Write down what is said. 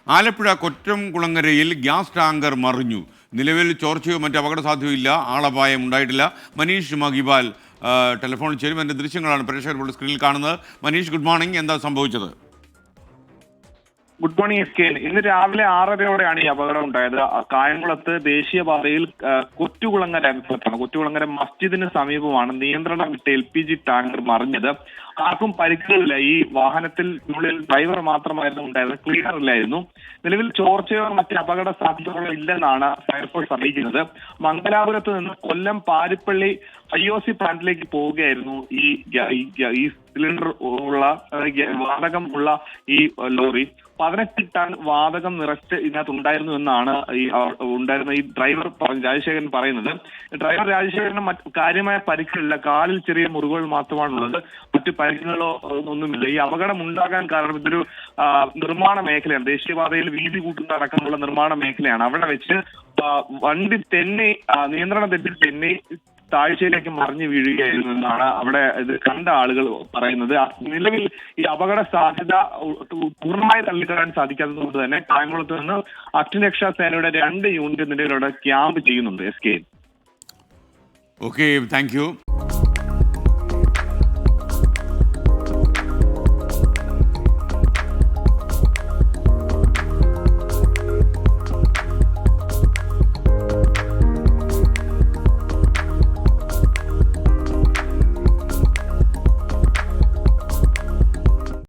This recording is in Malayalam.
ആലപ്പുഴ കൊറ്റംകുളങ്ങരയിൽ ഗ്യാസ് ടാങ്കർ മറിഞ്ഞു. നിലവിൽ ചോർച്ചയോ മറ്റ് അപകട സാധ്യതയില്ല. ആളപായം ഉണ്ടായിട്ടില്ല. മനീഷ് മഹിബാൽ ടെലിഫോണിൽ ചേരും. എൻ്റെ ദൃശ്യങ്ങളാണ് പ്രേക്ഷകർ സ്ക്രീനിൽ കാണുന്നത്. Manish, good morning. എന്താ സംഭവിച്ചത്? Good morning S K. ഇന്ന് രാവിലെ 6:30യോടെയാണ് ഈ അപകടം ഉണ്ടായത്. കായംകുളത്ത് ദേശീയപാതയിൽ കൊറ്റുകുളങ്ങര സ്ഥലത്താണ്. കൊറ്റുകുളങ്ങര മസ്ജിദിന് സമീപമാണ് നിയന്ത്രണം വിട്ട LPG ടാങ്കർ മറിഞ്ഞത്. ആർക്കും പരിക്കുകളില്ല. ഈ വാഹനത്തിൽ ഉള്ളിൽ ഡ്രൈവർ മാത്രമായിരുന്നു ഉണ്ടായിരുന്നത്, ക്ലീനർ ഇല്ലായിരുന്നു. നിലവിൽ ചോർച്ചയോ മറ്റ് അപകട സാധ്യതകളോ ഇല്ലെന്നാണ് ഫയർഫോഴ്സ് അറിയിക്കുന്നത്. മംഗലാപുരത്ത് നിന്ന് കൊല്ലം പാരിപ്പള്ളി IOC പ്ലാന്റിലേക്ക് പോവുകയായിരുന്നു ഈ സിലിണ്ടർ ഉള്ള വാതകം ഉള്ള ഈ ലോറി. 18 ടൺ വാതകം നിറച്ച് ഇതിനകത്ത് ഉണ്ടായിരുന്നു എന്നാണ് ഈ ഡ്രൈവർ രാജശേഖരൻ പറയുന്നത്. ഡ്രൈവർ രാജശേഖരന് കാര്യമായ പരിക്കുകളില്ല. കാലിൽ ചെറിയ മുറിവുകൾ മാത്രമാണുള്ളത്. മറ്റു പരിക്കുകളോ ഒന്നുമില്ല. ഈ അപകടം ഉണ്ടാകാൻ കാരണം ഇതൊരു നിർമ്മാണ മേഖലയാണ്. ദേശീയപാതയിൽ വീതി കൂട്ടുന്ന അടക്കമുള്ള നിർമ്മാണ മേഖലയാണ്. അവിടെ വെച്ച് വണ്ടി നിയന്ത്രണം തെറ്റി തെന്നി താഴ്ചയിലേക്ക് മറിഞ്ഞു വീഴുകയായിരുന്നു എന്നാണ് അവിടെ ഇത് കണ്ട ആളുകൾ പറയുന്നത്. നിലവിൽ ഈ അപകട സാധ്യത പൂർണ്ണമായി തള്ളിക്കളയാൻ സാധിക്കാത്തത് കൊണ്ട് തന്നെ കായംകുളത്ത് നിന്ന് അഗ്നിരക്ഷാ സേനയുടെ 2 യൂണിറ്റ് നിലവിലൂടെ ക്യാമ്പ് ചെയ്യുന്നുണ്ട്. SK. Okay, thank you.